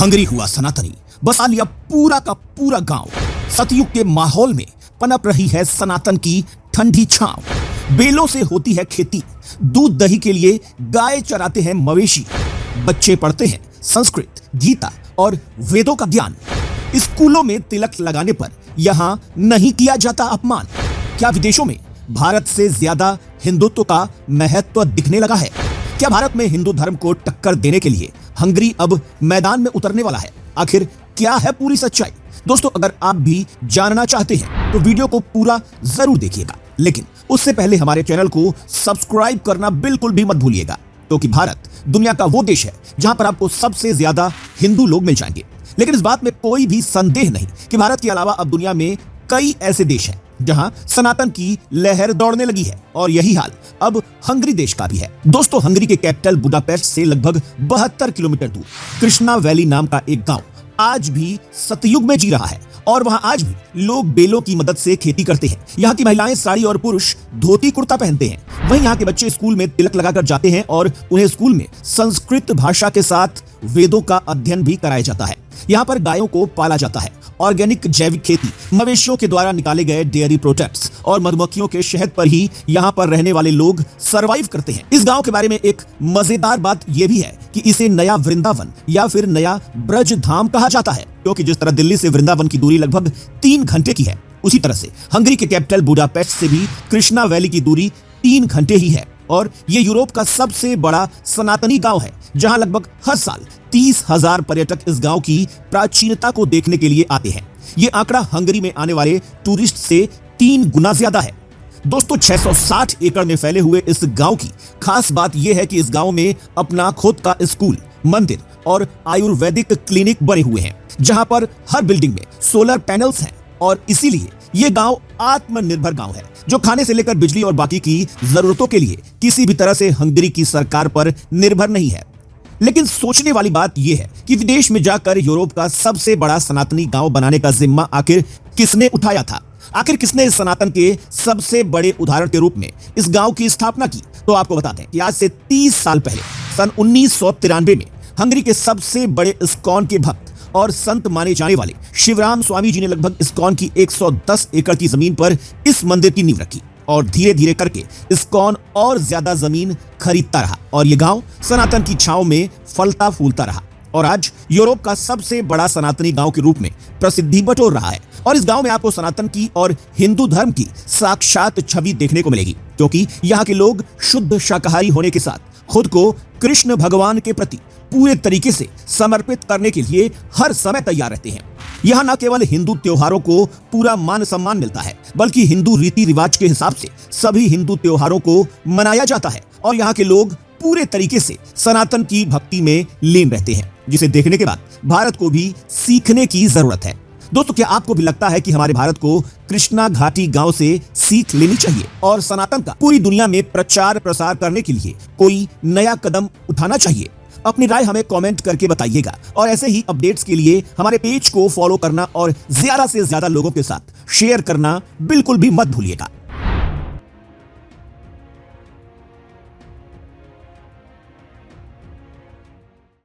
Hungary हुआ सनातनी, बसा लिया पूरा का पूरा गांव। सतयुग के माहौल में पनप रही है सनातन की ठंडी छांव। बेलों से होती है खेती, दूध दही के लिए गाय चराते हैं मवेशी। बच्चे पढ़ते हैं संस्कृत, गीता और वेदों का ज्ञान। स्कूलों में तिलक लगाने पर यहां नहीं किया जाता अपमान। क्या विदेशों में भारत से ज्यादा हिंदुत्व का महत्व दिखने लगा है? क्या भारत में हिंदू धर्म को टक्कर देने के लिए हंगरी अब मैदान में उतरने वाला है? आखिर क्या है पूरी सच्चाई? दोस्तों, अगर आप भी जानना चाहते हैं तो वीडियो को पूरा जरूर देखिएगा, लेकिन उससे पहले हमारे चैनल को सब्सक्राइब करना बिल्कुल भी मत भूलिएगा, क्योंकि भारत दुनिया का वो देश है जहां पर आपको सबसे ज्यादा हिंदू लोग मिल जाएंगे। लेकिन इस बात में कोई भी संदेह नहीं कि भारत के अलावा अब दुनिया में कई ऐसे देश हैं जहां सनातन की लहर दौड़ने लगी है, और यही हाल अब हंगरी देश का भी है। दोस्तों, हंगरी के कैपिटल बुडापेस्ट से लगभग 72 किलोमीटर दूर कृष्णा वैली नाम का एक गांव आज भी सतयुग में जी रहा है, और वहां आज भी लोग बेलों की मदद से खेती करते हैं। यहाँ की महिलाएं साड़ी और पुरुष धोती कुर्ता पहनते हैं। वहीं यहाँ के बच्चे स्कूल में तिलक लगाकर जाते हैं और उन्हें स्कूल में संस्कृत भाषा के साथ वेदों का अध्ययन भी कराया जाता है। यहाँ पर गायों को पाला जाता है। ऑर्गेनिक जैविक खेती, मवेशियों के द्वारा निकाले गए डेयरी प्रोडक्ट्स और मधुमक्खियों के शहद पर ही यहाँ पर रहने वाले लोग सरवाइव करते हैं। इस गांव के बारे में एक मजेदार बात यह भी है कि इसे नया वृंदावन या फिर नया ब्रज धाम कहा जाता है, क्योंकि जिस तरह दिल्ली से वृंदावन की दूरी लगभग 3 घंटे की है, उसी तरह से हंगरी के कैपिटल बुडापेस्ट से भी कृष्णा वैली की दूरी 3 घंटे ही है। और ये यूरोप का सबसे बड़ा सनातनी गांव है, जहां लगभग हर साल 30,000 पर्यटक इस गांव की प्राचीनता को देखने के लिए आते हैं। ये आंकड़ा हंगरी में आने वाले टूरिस्ट से 3 गुना ज्यादा है। दोस्तों, 660 एकड़ में फैले हुए इस गांव की खास बात यह है कि इस गांव में अपना खुद का स्कूल, मंदिर और आयुर्वेदिक क्लिनिक बने हुए हैं, जहां पर हर बिल्डिंग में सोलर पैनल्स हैं। और इसीलिए ये गांव आत्मनिर्भर गांव है, जो खाने से लेकर बिजली और बाकी की जरूरतों के लिए किसी भी तरह से हंगरी की सरकार पर निर्भर नहीं है। लेकिन सोचने वाली बात यह है कि विदेश में जाकर यूरोप का सबसे बड़ा सनातनी गांव बनाने का जिम्मा आखिर किसने उठाया था? आखिर किसने इस सनातन के सबसे बड़े उदाहरण के रूप में इस गांव की स्थापना की? तो आपको बताते हैं कि आज से 30 साल पहले सन 1993 में हंगरी के सबसे बड़े इस्कॉन के भक्त और संत माने जाने वाले शिवराम स्वामी जी ने लगभग इस्कॉन की 110 एकड़ की जमीन पर इस मंदिर की नींव रखी, और धीरे धीरे करके इस्कॉन और ज्यादा जमीन खरीदता रहा, और यह गांव सनातन की छांव में फलता फूलता रहा, और आज यूरोप का सबसे बड़ा सनातनी गांव के रूप में प्रसिद्धि बटोर रहा है। और इस गांव में आपको सनातन की और हिंदू धर्म की साक्षात छवि देखने को मिलेगी, क्योंकि यहाँ के लोग शुद्ध शाकाहारी होने के साथ खुद को कृष्ण भगवान के प्रति पूरे तरीके से समर्पित करने के लिए हर समय तैयार रहते हैं। यहाँ न केवल हिंदू त्योहारों को पूरा मान सम्मान मिलता है, बल्कि हिंदू रीति रिवाज के हिसाब से सभी हिंदू त्योहारों को मनाया जाता है, और यहाँ के लोग पूरे तरीके से सनातन की भक्ति में लीन रहते हैं, जिसे देखने के बाद भारत को भी सीखने की जरूरत है। दोस्तों, क्या आपको भी लगता है कि हमारे भारत को कृष्णा घाटी गांव से सीख लेनी चाहिए और सनातन का पूरी दुनिया में प्रचार प्रसार करने के लिए कोई नया कदम उठाना चाहिए? अपनी राय हमें कमेंट करके बताइएगा, और ऐसे ही अपडेट्स के लिए हमारे पेज को फॉलो करना और ज्यादा से ज्यादा लोगों के साथ शेयर करना बिल्कुल भी मत भूलिएगा।